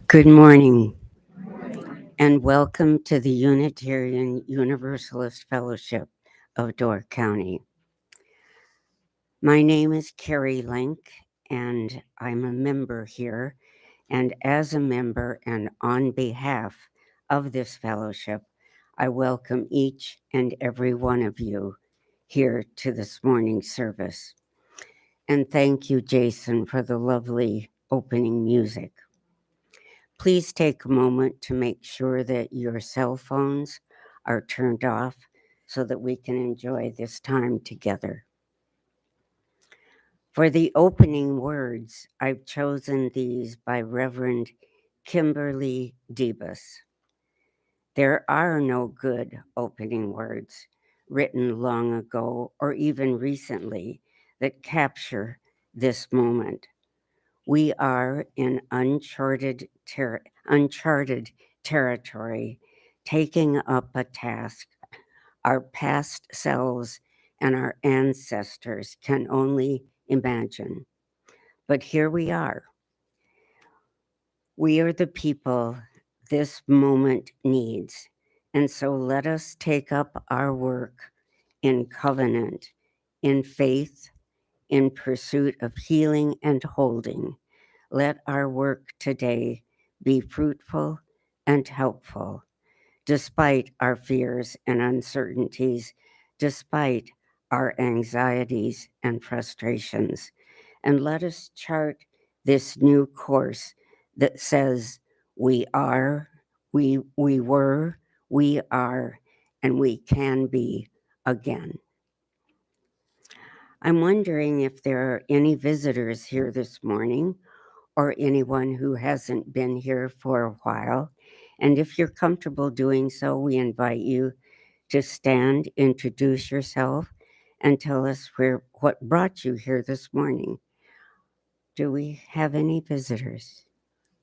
Good morning, and welcome to the Unitarian Universalist Fellowship of Door County. My name is Carrie Link, and I'm a member here. And as a member and on behalf of this fellowship, I welcome each and every one of you here to this morning's service. And thank you, Jason, for the lovely opening music. Please take a moment to make sure that your cell phones are turned off so that we can enjoy this time together. For the opening words, I've chosen these by Reverend Kimberly Debus. There are no good opening words written long ago or even recently that capture this moment. We are in uncharted territory, taking up a task our past selves and our ancestors can only imagine. But here we are. We are the people this moment needs. And so let us take up our work in covenant, in faith, in pursuit of healing and holding. Let our work today be fruitful and helpful, despite our fears and uncertainties, despite our anxieties and frustrations. And let us chart this new course that says we are, we were, we are, and we can be again. I'm wondering if there are any visitors here this morning or anyone who hasn't been here for a while. And if you're comfortable doing so, we invite you to stand, introduce yourself, and tell us what brought you here this morning. Do we have any visitors?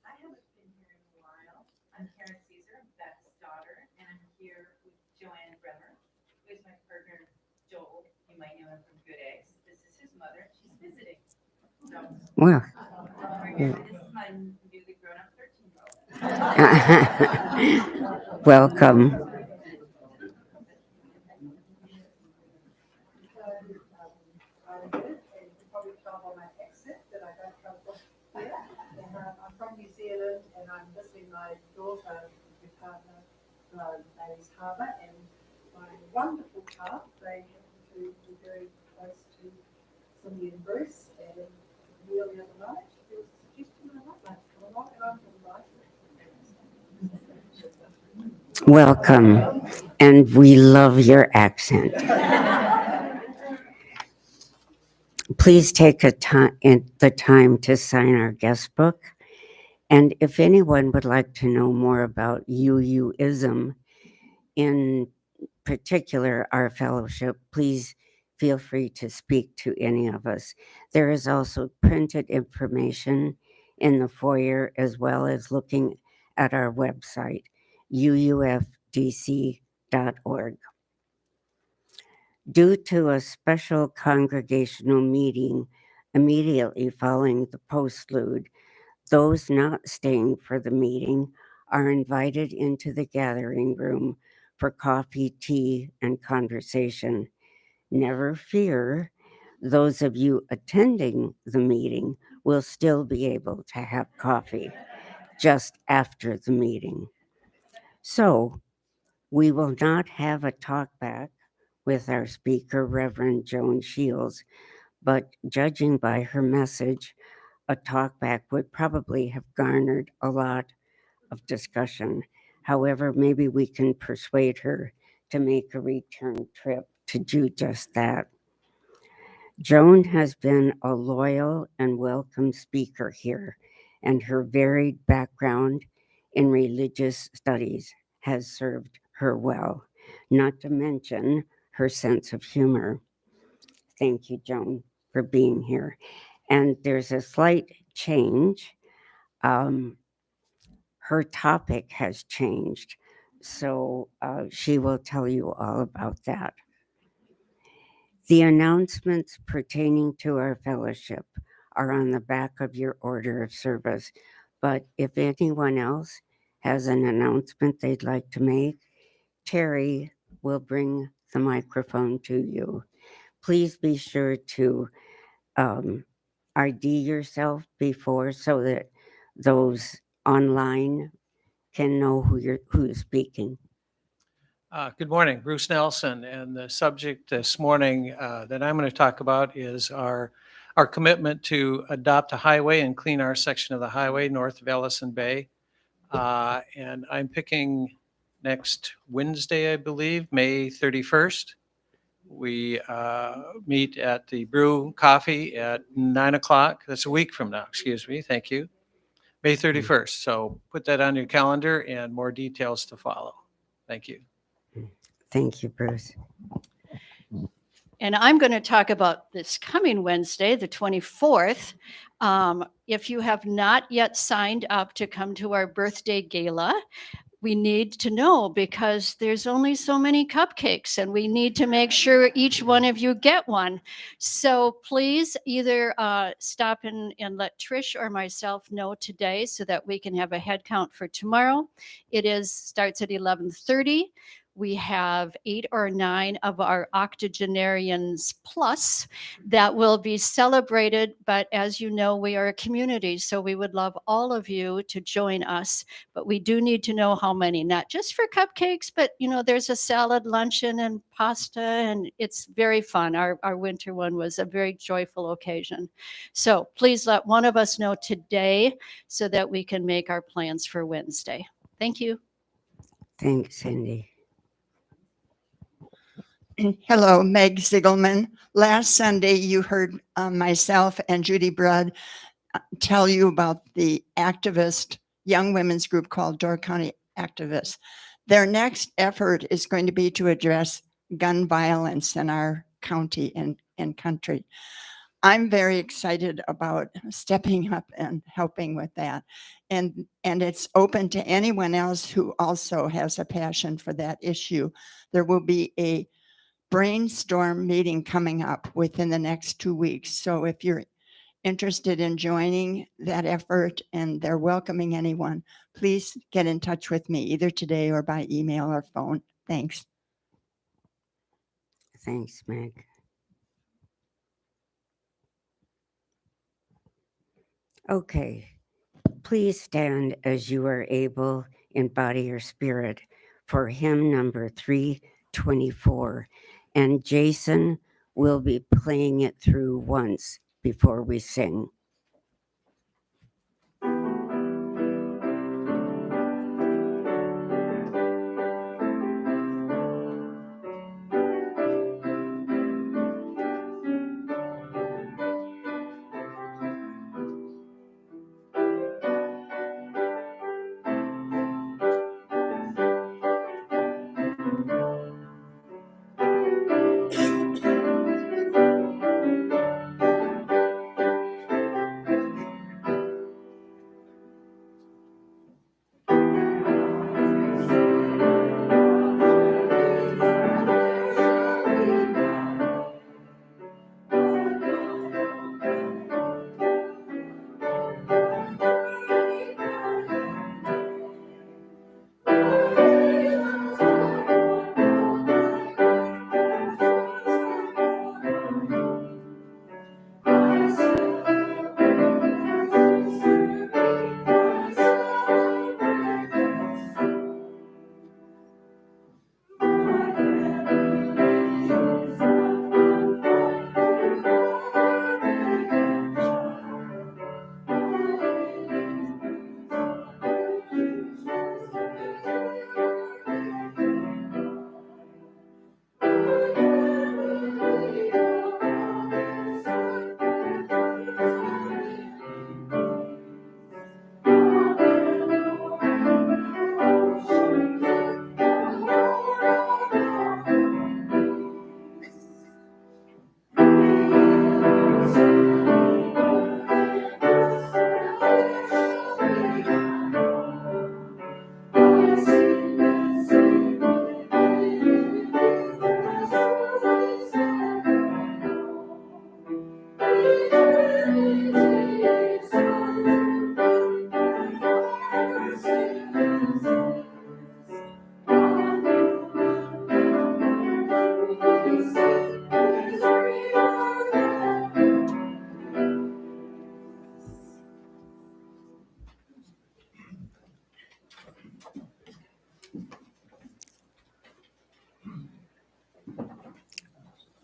I haven't been here in a while. I'm Karen Caesar, Beth's daughter, and I'm here with Joanne Bremer, who is my partner, Joel. You might know him from Good Eggs. This is his mother. She's visiting. So, Well, this is my newly grown up 13-year-old. welcome. I'm from New Zealand and I'm visiting my daughter, my partner, Ladies Harbour, and my wonderful car. They happen to be very close to Cindy and Bruce, and the other night there was a suggestion I might like to come along, and I'm delighted. Welcome. And we love your accent. Please take the time to sign our guest book. And if anyone would like to know more about UUism, in particular our fellowship, please feel free to speak to any of us. There is also printed information in the foyer as well as looking at our website, uufdc.org. Due to a special congregational meeting immediately following the postlude, those not staying for the meeting are invited into the gathering room for coffee, tea, and conversation. Never fear, those of you attending the meeting will still be able to have coffee just after the meeting. So, we will not have a talk back with our speaker, Reverend Joan Shields, but judging by her message, a talkback would probably have garnered a lot of discussion. However, maybe we can persuade her to make a return trip to do just that. Joan has been a loyal and welcome speaker here, and her varied background in religious studies has served her well, not to mention her sense of humor. Thank you, Joan, for being here. And there's a slight change. Her topic has changed, so she will tell you all about that. The announcements pertaining to our fellowship are on the back of your order of service, but if anyone else has an announcement they'd like to make, Terry will bring the microphone to you. Please be sure to ID yourself before so that those online can know who's speaking. Good morning, Bruce Nelson, and the subject this morning that I'm going to talk about is our commitment to adopt a highway and clean our section of the highway north of Ellison Bay. And I'm picking next Wednesday, I believe, May 31st. We meet at the Brew Coffee at 9 o'clock. That's a week from now, excuse me. Thank you. May 31st. So put that on your calendar and more details to follow. Thank you. Thank you, Bruce. And I'm going to talk about this coming Wednesday, the 24th. If you have not yet signed up to come to our birthday gala, we need to know because there's only so many cupcakes and we need to make sure each one of you get one. So please either stop and let Trish or myself know today so that we can have a head count for tomorrow. Starts at 11:30. We have 8 or 9 of our octogenarians plus that will be celebrated. But as you know, we are a community, so we would love all of you to join us. But we do need to know how many, not just for cupcakes, but there's a salad luncheon and pasta, and it's very fun. Our winter one was a very joyful occasion. So please let one of us know today so that we can make our plans for Wednesday. Thank you. Thanks, Cindy. Hello, Meg Ziegelman. Last Sunday, you heard myself and Judy Brudd tell you about the activist young women's group called Door County Activists. Their next effort is going to be to address gun violence in our county and country. I'm very excited about stepping up and helping with that. And it's open to anyone else who also has a passion for that issue. There will be a brainstorm meeting coming up within the next 2 weeks. So if you're interested in joining that effort and they're welcoming anyone, please get in touch with me either today or by email or phone. Thanks. Thanks, Meg. Okay, please stand as you are able in body or spirit for hymn number 324. And Jason will be playing it through once before we sing.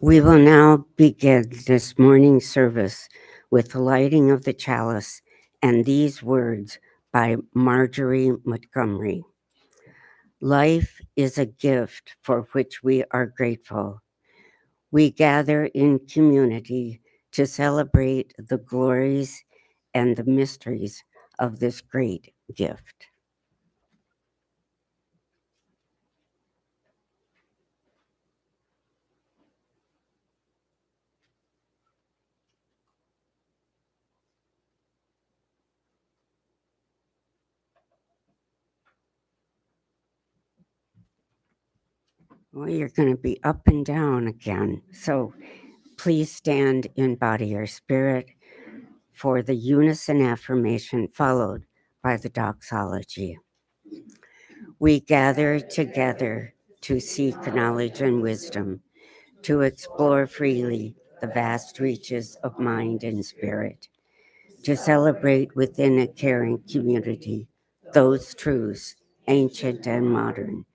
We will now begin this morning's service with the lighting of the chalice and these words by Marjorie Montgomery. Life is a gift for which we are grateful. We gather in community to celebrate the glories and the mysteries of this great gift. Well, you're going to be up and down again. So please stand in body or spirit for the unison affirmation followed by the doxology. We gather together to seek knowledge and wisdom, to explore freely the vast reaches of mind and spirit, to celebrate within a caring community those truths, ancient and modern,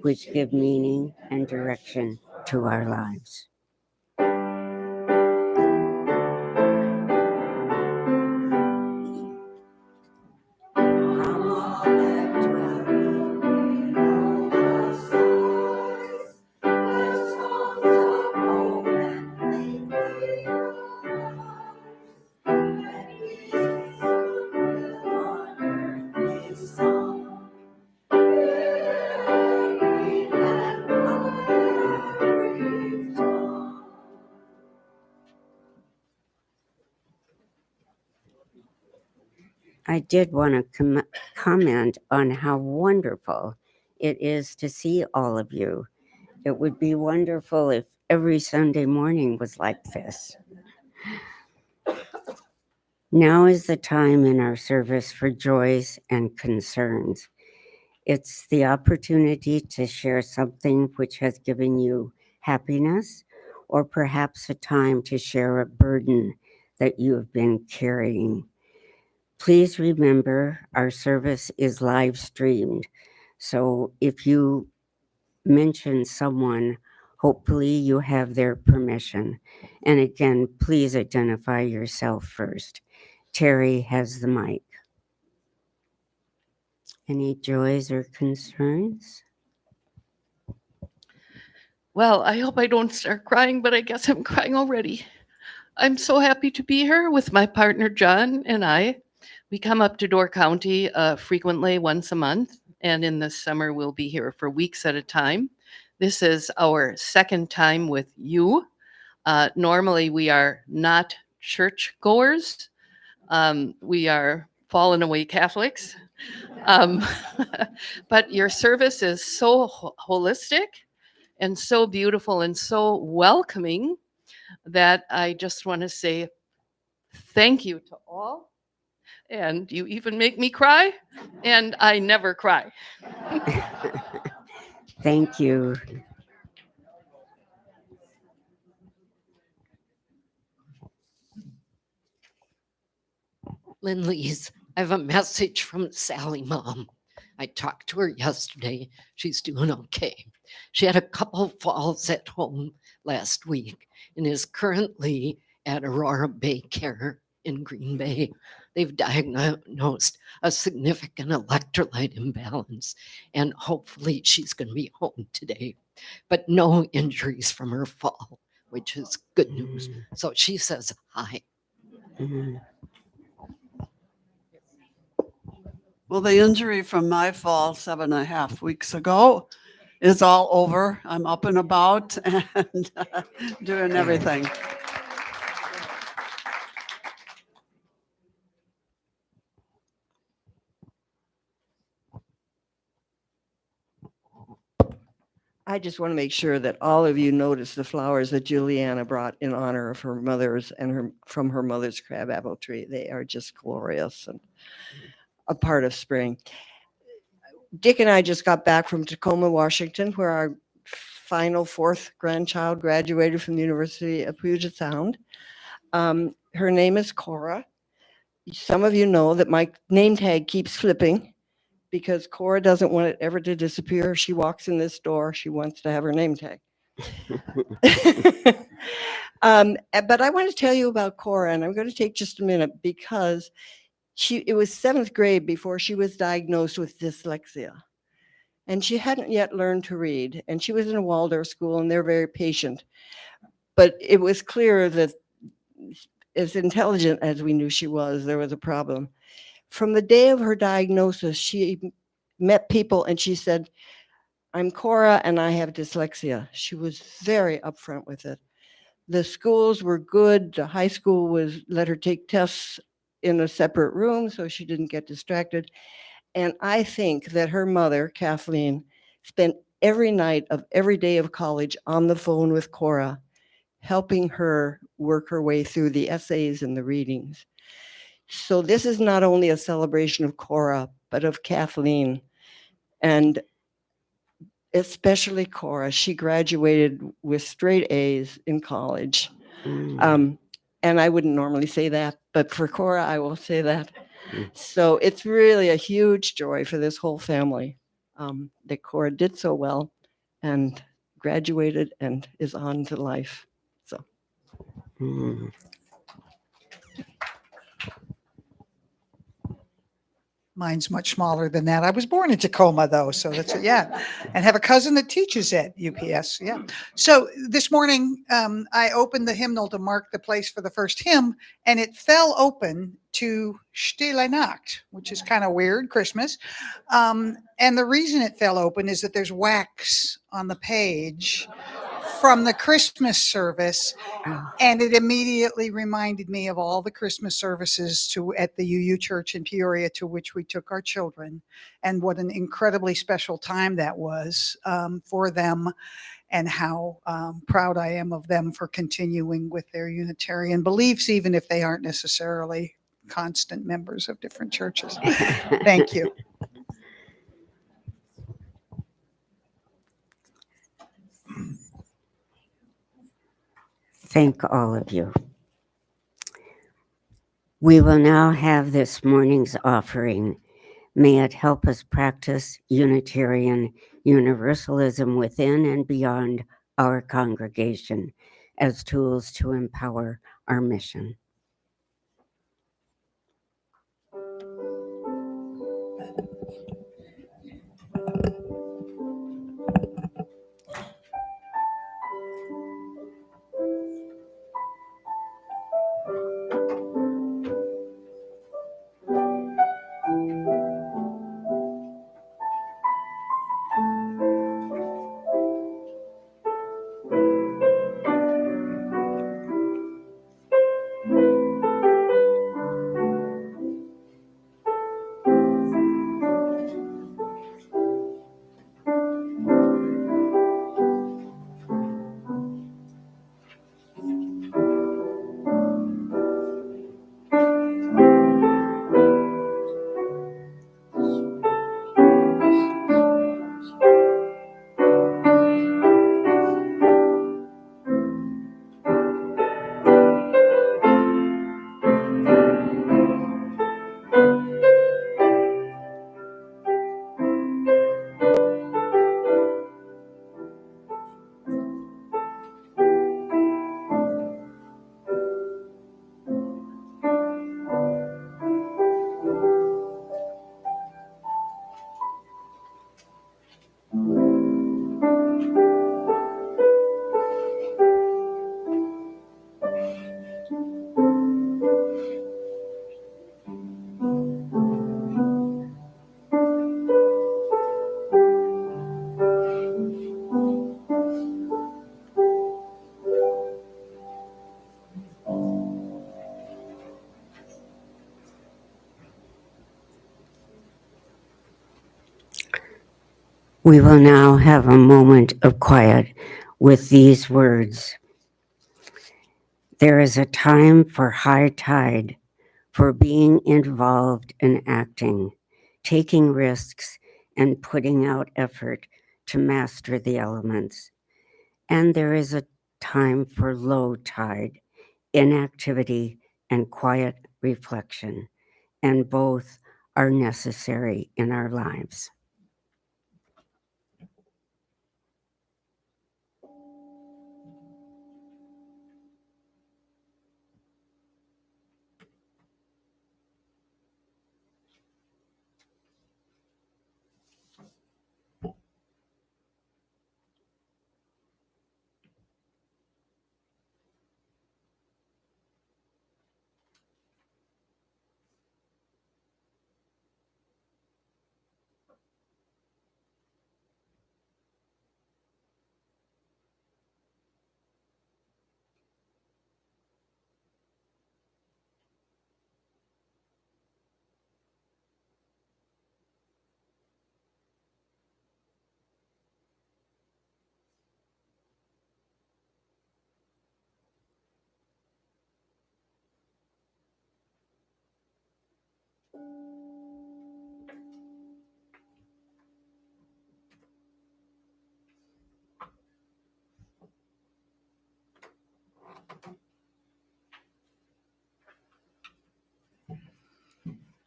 which give meaning and direction to our lives. I did want to comment on how wonderful it is to see all of you. It would be wonderful if every Sunday morning was like this. Now is the time in our service for joys and concerns. It's the opportunity to share something which has given you happiness, or perhaps a time to share a burden that you have been carrying. Please remember our service is live streamed. So if you mention someone, hopefully you have their permission. And again, please identify yourself first. Terry has the mic. Any joys or concerns? Well, I hope I don't start crying, but I guess I'm crying already. I'm so happy to be here with my partner, John, and I. We come up to Door County frequently once a month, and in the summer, we'll be here for weeks at a time. This is our second time with you. Normally, we are not church goers. We are fallen away Catholics. But your service is so holistic and so beautiful and so welcoming that I just want to say thank you to all. And you even make me cry, and I never cry. Thank you. Lynn Lees, I have a message from Sally Mom. I talked to her yesterday. She's doing okay. She had a couple falls at home last week and is currently at Aurora Bay Care in Green Bay. They've diagnosed a significant electrolyte imbalance, and hopefully she's going to be home today, but no injuries from her fall, which is good news. So she says hi. Mhm. Well, the injury from my fall 7.5 weeks ago is all over. I'm up and about and doing everything. I just want to make sure that all of you notice the flowers that Juliana brought in honor of her mother's and from her mother's crabapple tree. They are just glorious and a part of spring. Dick and I just got back from Tacoma, Washington, where our final fourth grandchild graduated from the University of Puget Sound. Her name is Cora. Some of you know that my name tag keeps flipping because Cora doesn't want it ever to disappear. If she walks in this door, she wants to have her name tag. But I want to tell you about Cora, and I'm going to take just a minute because it was 7th grade before she was diagnosed with dyslexia. And she hadn't yet learned to read. And she was in a Waldorf school, and they're very patient. But it was clear that as intelligent as we knew she was, there was a problem. From the day of her diagnosis, she met people and she said, "I'm Cora and I have dyslexia." She was very upfront with it. The schools were good. The high school let her take tests in a separate room so she didn't get distracted. And I think that her mother, Kathleen, spent every night of every day of college on the phone with Cora, helping her work her way through the essays and the readings. So this is not only a celebration of Cora, but of Kathleen, and especially Cora. She graduated with straight A's in college. Mm. And I wouldn't normally say that, but for Cora, I will say that. Mm. So it's really a huge joy for this whole family that Cora did so well and graduated and is on to life. So Mm. Mine's much smaller than that. I was born in Tacoma, though, so that's yeah, and have a cousin that teaches at UPS. Yeah. So this morning, I opened the hymnal to mark the place for the first hymn, and it fell open to Stille Nacht, which is kind of weird, Christmas. And the reason it fell open is that there's wax on the page from the Christmas service. Oh. And it immediately reminded me of all the Christmas services at the UU Church in Peoria to which we took our children, and what an incredibly special time that was for them, and how proud I am of them for continuing with their Unitarian beliefs, even if they aren't necessarily constant members of different churches. Thank you. Thank all of you. We will now have this morning's offering. May it help us practice Unitarian Universalism within and beyond our congregation as tools to empower our mission. We will now have a moment of quiet with these words. There is a time for high tide, for being involved and acting, taking risks and putting out effort to master the elements. And there is a time for low tide, inactivity and quiet reflection, and both are necessary in our lives.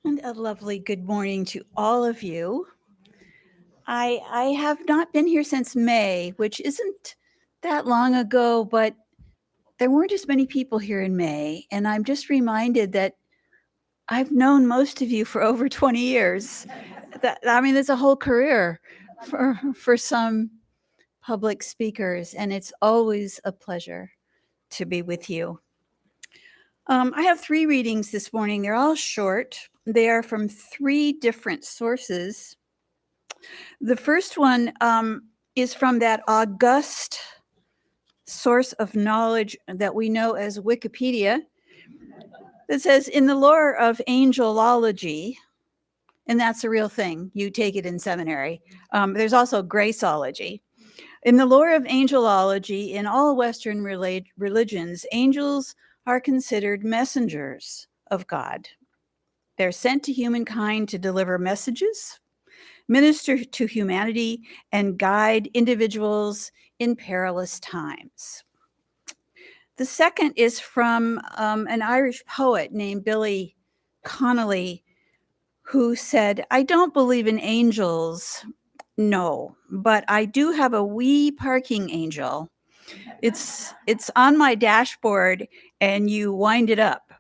And a lovely good morning to all of you. I have not been here since May, which isn't that long ago, but there weren't as many people here in May. And I'm just reminded that I've known most of you for over 20 years. I mean, there's a whole career for some public speakers, and it's always a pleasure to be with you. I have 3 readings this morning. They're all short. They are from 3 different sources. The first one is from that august source of knowledge that we know as Wikipedia. It says, in the lore of angelology, and that's a real thing. You take it in seminary. There's also graceology. In the lore of angelology, in all Western religions, angels are considered messengers of God. They're sent to humankind to deliver messages, minister to humanity, and guide individuals in perilous times. The second is from an Irish poet named Billy Connolly, who said, I don't believe in angels, no, but I do have a wee parking angel. It's on my dashboard and you wind it up.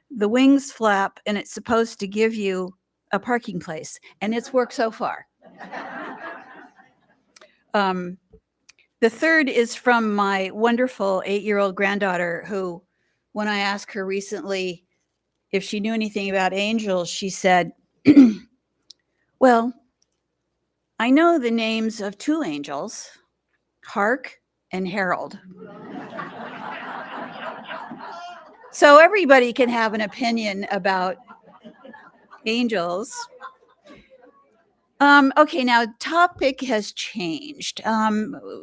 The wings flap and it's supposed to give you a parking place, and it's worked so far. The third is from my wonderful 8-year-old granddaughter, who, when I asked her recently if she knew anything about angels, she said, well, I know the names of 2 angels, Hark and Harold. So everybody can have an opinion about angels. Okay, now topic has changed.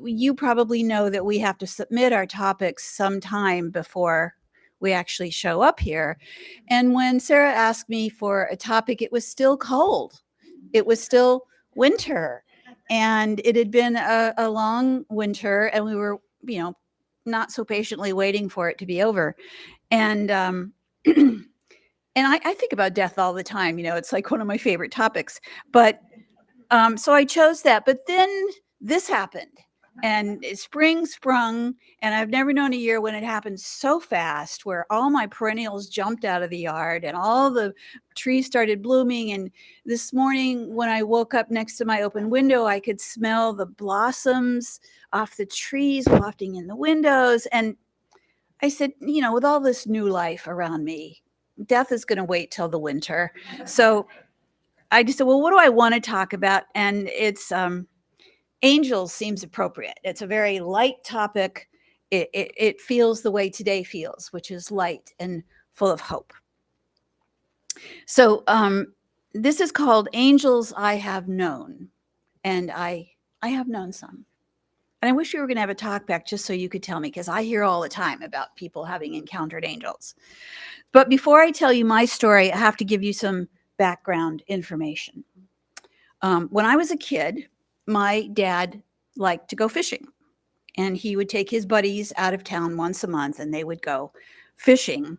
You probably know that we have to submit our topics sometime before we actually show up here. And when Sarah asked me for a topic, it was still cold. It was still winter. And it had been a long winter, and we were, not so patiently waiting for it to be over. And and I think about death all the time. It's like one of my favorite topics. But so I chose that. But then this happened, and spring sprung, and I've never known a year when it happened so fast, where all my perennials jumped out of the yard and all the trees started blooming. And this morning, when I woke up next to my open window, I could smell the blossoms off the trees wafting in the windows. And I said, with all this new life around me, death is going to wait till the winter. So I just said, well, what do I want to talk about? And it's angels seems appropriate. It's a very light topic. It feels the way today feels, which is light and full of hope. So this is called Angels I Have Known. And I have known some. And I wish we were going to have a talk back just so you could tell me, because I hear all the time about people having encountered angels. But before I tell you my story, I have to give you some background information. When I was a kid, my dad liked to go fishing, and he would take his buddies out of town once a month and they would go fishing.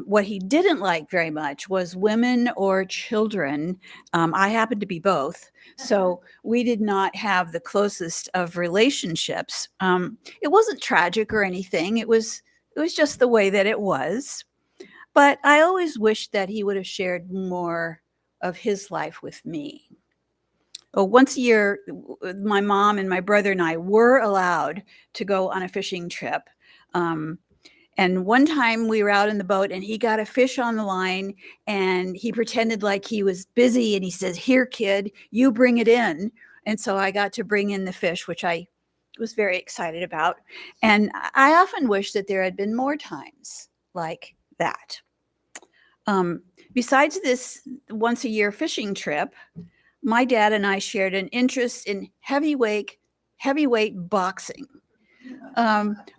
What he didn't like very much was women or children. I happened to be both, so we did not have the closest of relationships. It wasn't tragic or anything. It was just the way that it was. But I always wished that he would have shared more of his life with me. Once a year, my mom and my brother and I were allowed to go on a fishing trip. And one time we were out in the boat and he got a fish on the line and he pretended like he was busy and he said, "Here, kid, you bring it in." And so I got to bring in the fish, which I was very excited about. And I often wish that there had been more times like that. Besides this once a year fishing trip, my dad and I shared an interest in heavyweight boxing.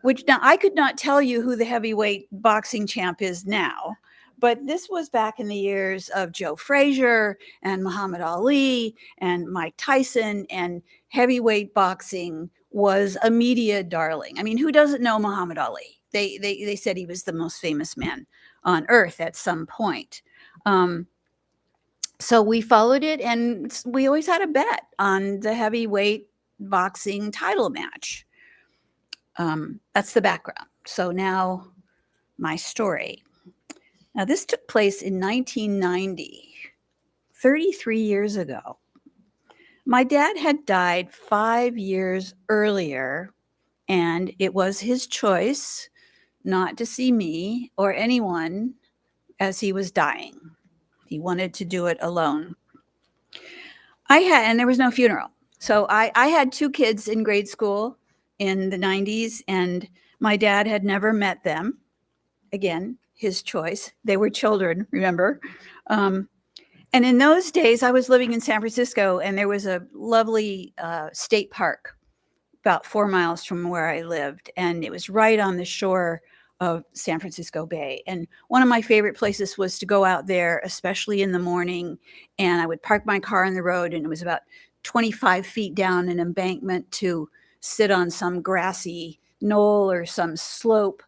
Which now I could not tell you who the heavyweight boxing champ is now, But this was back in the years of Joe Frazier and Muhammad Ali and Mike Tyson, and heavyweight boxing was a media darling. I mean, who doesn't know Muhammad Ali? They said he was the most famous man on earth at some point. So we followed it, and we always had a bet on the heavyweight boxing title match. That's the background. So now my story. Now, this took place in 1990, 33 years ago. My dad had died 5 years earlier, and it was his choice not to see me or anyone as he was dying. He wanted to do it alone. And there was no funeral. So I had 2 kids in grade school in the 90s, and my dad had never met them. Again, his choice. They were children, remember? And in those days, I was living in San Francisco, and there was a lovely state park about 4 miles from where I lived. And it was right on the shore of San Francisco Bay. And one of my favorite places was to go out there, especially in the morning. And I would park my car on the road, and it was about 25 feet down an embankment to sit on some grassy knoll or some slope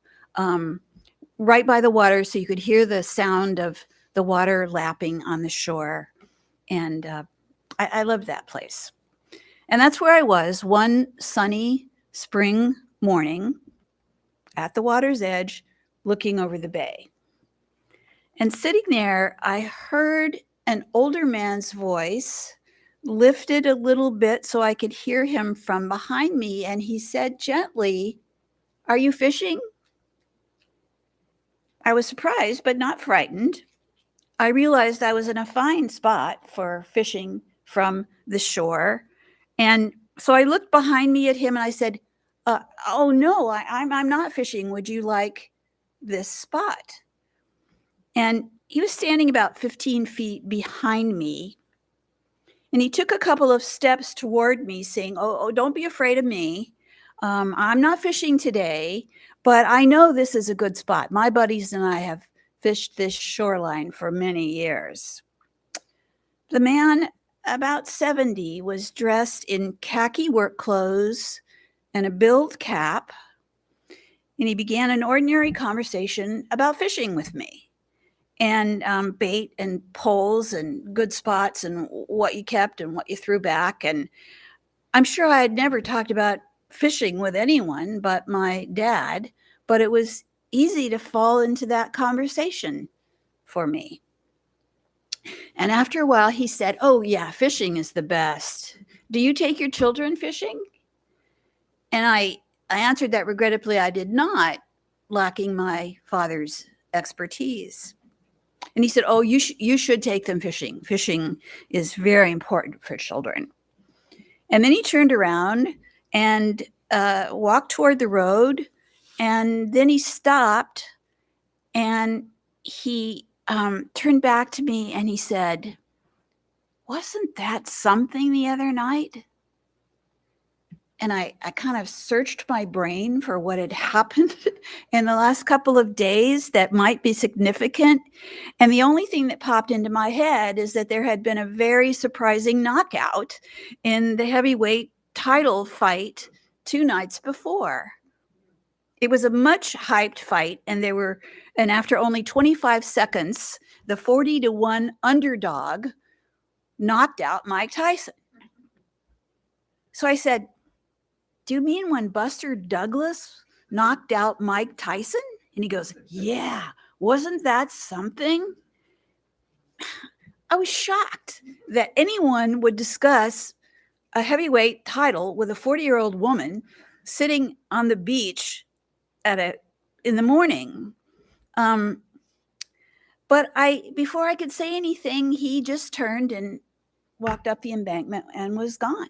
right by the water, so you could hear the sound of the water lapping on the shore. And I loved that place. And that's where I was one sunny spring morning at the water's edge, looking over the bay. And sitting there, I heard an older man's voice, lifted a little bit so I could hear him from behind me. And he said gently, "Are you fishing?" I was surprised, but not frightened. I realized I was in a fine spot for fishing from the shore. And so I looked behind me at him and I said, "Oh no, I'm not fishing. Would you like this spot?" And he was standing about 15 feet behind me. And he took a couple of steps toward me saying, oh, don't be afraid of me. I'm not fishing today, but I know this is a good spot. My buddies and I have fished this shoreline for many years. The man, about 70, was dressed in khaki work clothes and a billed cap, and he began an ordinary conversation about fishing with me, and bait and poles and good spots and what you kept and what you threw back. And I'm sure I had never talked about fishing with anyone but my dad, but it was easy to fall into that conversation for me. And after a while, he said, "Oh yeah, fishing is the best. Do you take your children fishing?" And I answered that regrettably I did not, lacking my father's expertise. And he said, "Oh, you should take them fishing. Fishing is very important for children." And then he turned around and walked toward the road. And then he stopped and he turned back to me and he said, "Wasn't that something the other night?" And I kind of searched my brain for what had happened in the last couple of days that might be significant. And the only thing that popped into my head is that there had been a very surprising knockout in the heavyweight title fight 2 nights before. It was a much hyped fight, and after only 25 seconds, the 40-1 underdog knocked out Mike Tyson. So I said, "Do you mean when Buster Douglas knocked out Mike Tyson?" And he goes, "Yeah, wasn't that something?" I was shocked that anyone would discuss a heavyweight title with a 40-year-old woman sitting on the beach in the morning. But before I could say anything, he just turned and walked up the embankment and was gone.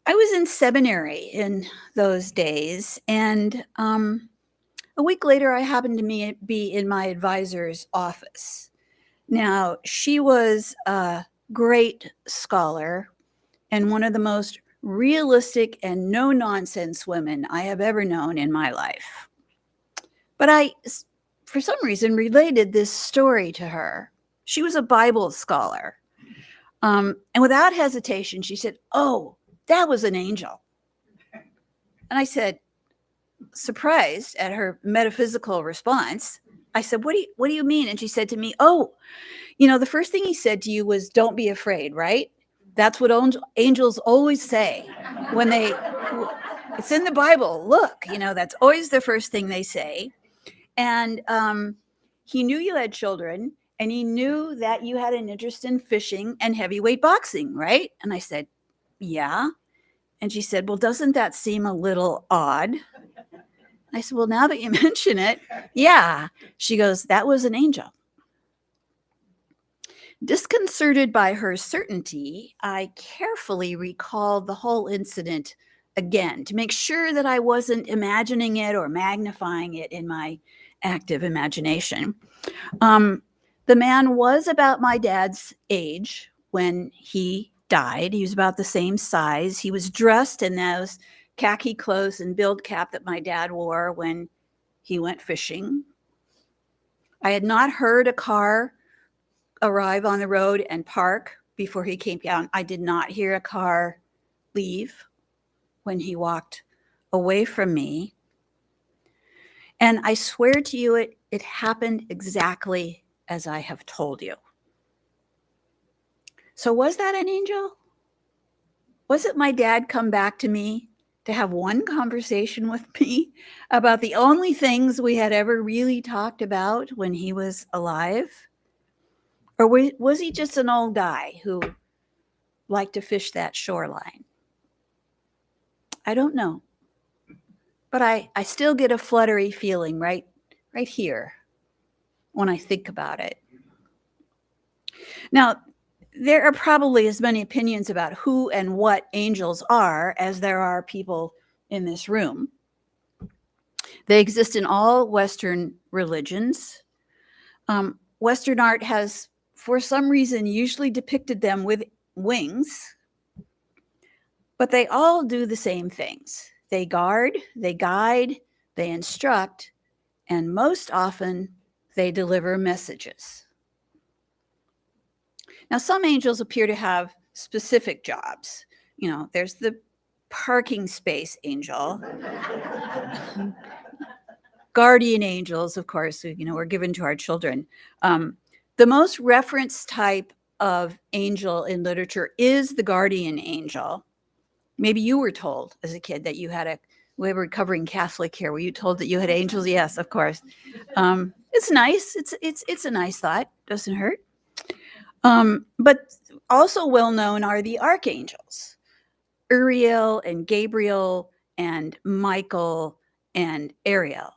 I was in seminary in those days, and a week later, I happened to be in my advisor's office. Now, she was a great scholar and one of the most realistic and no-nonsense women I have ever known in my life. But I for some reason, related this story to her. She was a Bible scholar. And without hesitation, she said, "Oh, that was an angel." And I said, surprised at her metaphysical response, I said, "What do you mean?" And she said to me, "Oh, the first thing he said to you was, 'Don't be afraid,' right? That's what angels always say when it's in the Bible. Look, that's always the first thing they say. And he knew you had children, and he knew that you had an interest in fishing and heavyweight boxing, right?" And I said, "Yeah." And she said, "Well, doesn't that seem a little odd?" I said, "Well, now that you mention it, yeah." She goes, "That was an angel." Disconcerted by her certainty, I carefully recalled the whole incident again to make sure that I wasn't imagining it or magnifying it in my active imagination. The man was about my dad's age when he died. He was about the same size. He was dressed in those khaki clothes and build cap that my dad wore when he went fishing. I had not heard a car arrive on the road and park before he came down. I did not hear a car leave when he walked away from me. And I swear to you, it happened exactly as I have told you. So was that an angel? Was it my dad come back to me to have one conversation with me about the only things we had ever really talked about when he was alive? Or was he just an old guy who liked to fish that shoreline? I don't know. But I still get a fluttery feeling right here when I think about it. Now, there are probably as many opinions about who and what angels are as there are people in this room. They exist in all Western religions. Western art has, for some reason, usually depicted them with wings, but they all do the same things. They guard, they guide, they instruct, and most often they deliver messages. Now, some angels appear to have specific jobs. There's the parking space angel. Guardian angels, of course, were given to our children. The most referenced type of angel in literature is the guardian angel. Maybe you were told as a kid that you had we were covering Catholic here. Were you told that you had angels? Yes, of course. It's nice. It's a nice thought. Doesn't hurt. But also well known are the archangels, Uriel and Gabriel and Michael and Ariel.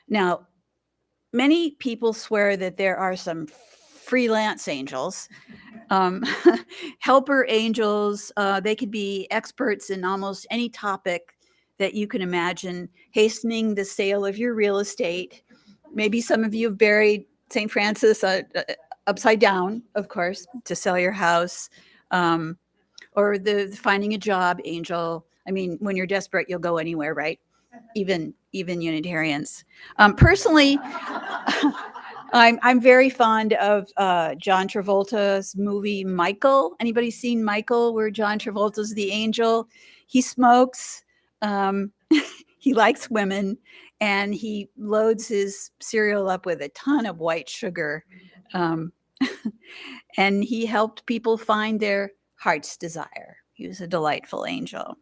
Now, many people swear that there are some freelance angels, helper angels. They could be experts in almost any topic that you can imagine, hastening the sale of your real estate. Maybe some of you have buried St. Francis upside down, of course, to sell your house, or the finding a job angel. I mean, when you're desperate, you'll go anywhere, right? Even Unitarians. Personally, I'm very fond of John Travolta's movie Michael. Anybody seen Michael, where John Travolta's the angel? He smokes, he likes women, and he loads his cereal up with a ton of white sugar. And he helped people find their heart's desire. He was a delightful angel.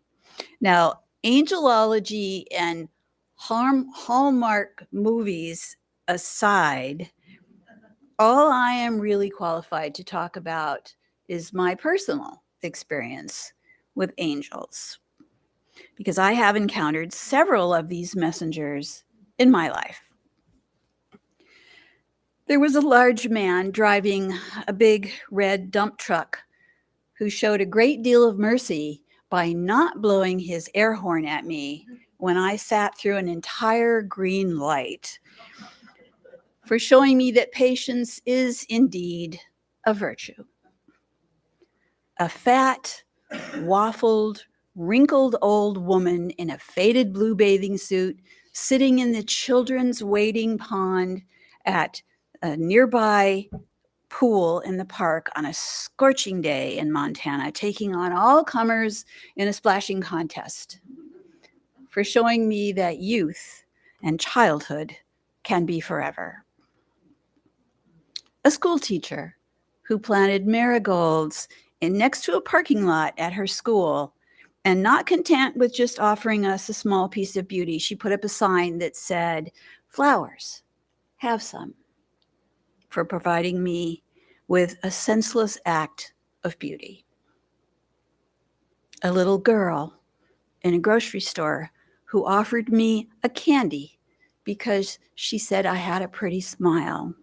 Now, angelology and Hallmark movies aside, all I am really qualified to talk about is my personal experience with angels, because I have encountered several of these messengers in my life. There was a large man driving a big red dump truck who showed a great deal of mercy by not blowing his air horn at me when I sat through an entire green light, for showing me that patience is indeed a virtue. A fat, waffled, wrinkled old woman in a faded blue bathing suit sitting in the children's wading pond at a nearby pool in the park on a scorching day in Montana, taking on all comers in a splashing contest, for showing me that youth and childhood can be forever. A school teacher who planted marigolds next to a parking lot at her school, and not content with just offering us a small piece of beauty, she put up a sign that said, "Flowers, have some," for providing me with a senseless act of beauty. A little girl in a grocery store who offered me a candy because she said I had a pretty smile,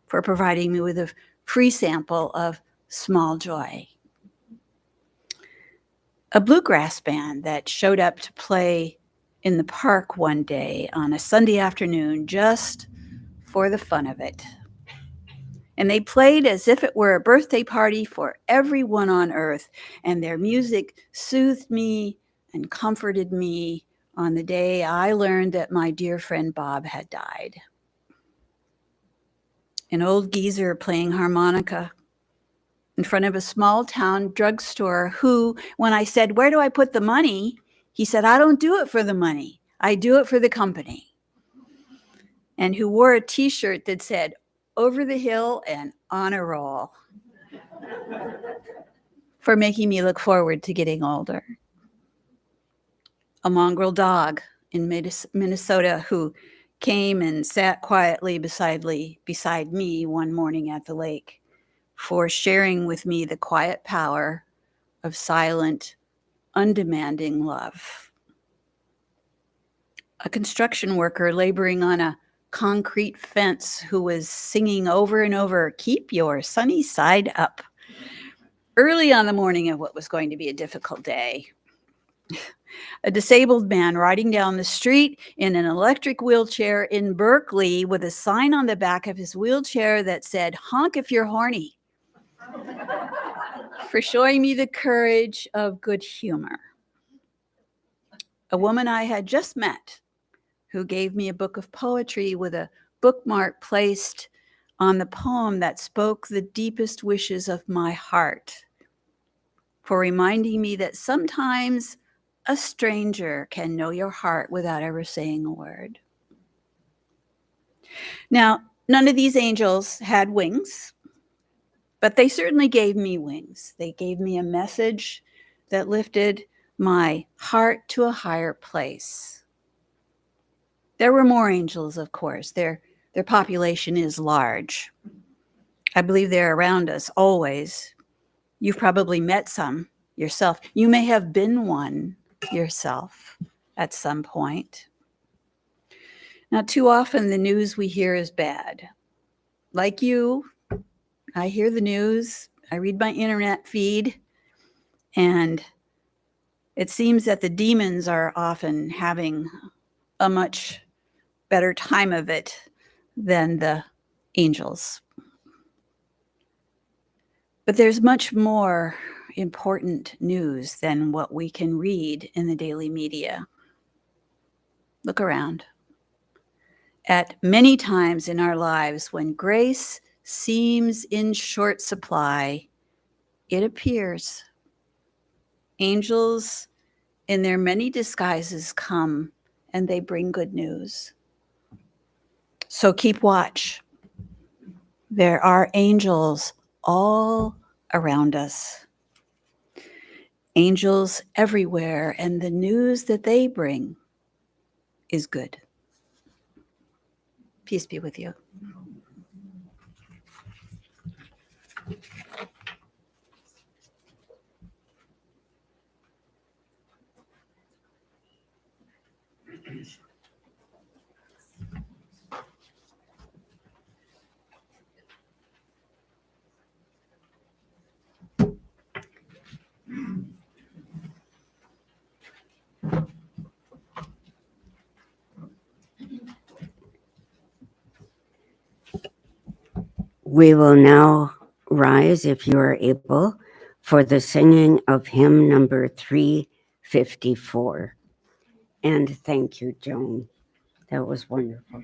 for providing me with a free sample of small joy. A bluegrass band that showed up to play in the park one day on a Sunday afternoon just for the fun of it. And they played as if it were a birthday party for everyone on earth, and their music soothed me and comforted me on the day I learned that my dear friend Bob had died. An old geezer playing harmonica in front of a small town drugstore who, when I said, "Where do I put the money?" he said, "I don't do it for the money. I do it for the company." And who wore a t-shirt that said, "Over the hill and on a roll," for making me look forward to getting older. A mongrel dog in Minnesota who came and sat quietly beside me one morning at the lake, for sharing with me the quiet power of silent, undemanding love. A construction worker laboring on a concrete fence who was singing over and over, "Keep your sunny side up," early on the morning of what was going to be a difficult day. A disabled man riding down the street in an electric wheelchair in Berkeley with a sign on the back of his wheelchair that said, "Honk if you're horny," for showing me the courage of good humor. A woman I had just met who gave me a book of poetry with a bookmark placed on the poem that spoke the deepest wishes of my heart, for reminding me that sometimes a stranger can know your heart without ever saying a word. Now, none of these angels had wings, but they certainly gave me wings. They gave me a message that lifted my heart to a higher place. There were more angels, of course. Their population is large. I believe they're around us always. You've probably met some yourself. You may have been one yourself at some point. Now, too often the news we hear is bad. Like you, I hear the news, I read my internet feed, and it seems that the demons are often having a much better time of it than the angels. But there's much more important news than what we can read in the daily media. Look around. At many times in our lives when grace seems in short supply, it appears angels in their many disguises come and they bring good news. So keep watch. There are angels all around us. Angels everywhere, and the news that they bring is good. Peace be with you. We will now rise, if you are able, for the singing of hymn number 354. And thank you, Joan. That was wonderful.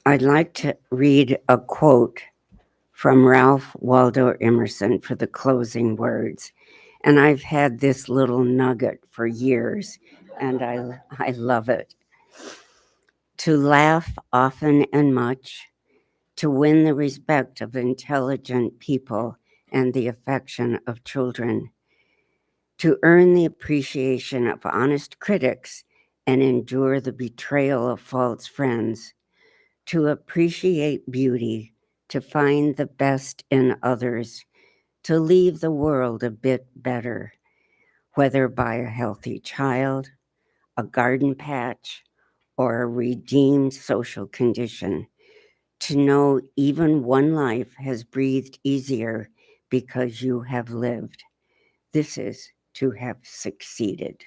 I'd like to read a quote from Ralph Waldo Emerson for the closing words. And I've had this little nugget for years, and I love it. To laugh often and much, to win the respect of intelligent people and the affection of children, to earn the appreciation of honest critics and endure the betrayal of false friends, to appreciate beauty, to find the best in others, to leave the world a bit better, whether by a healthy child, a garden patch, or a redeemed social condition, to know even one life has breathed easier because you have lived. This is to have succeeded.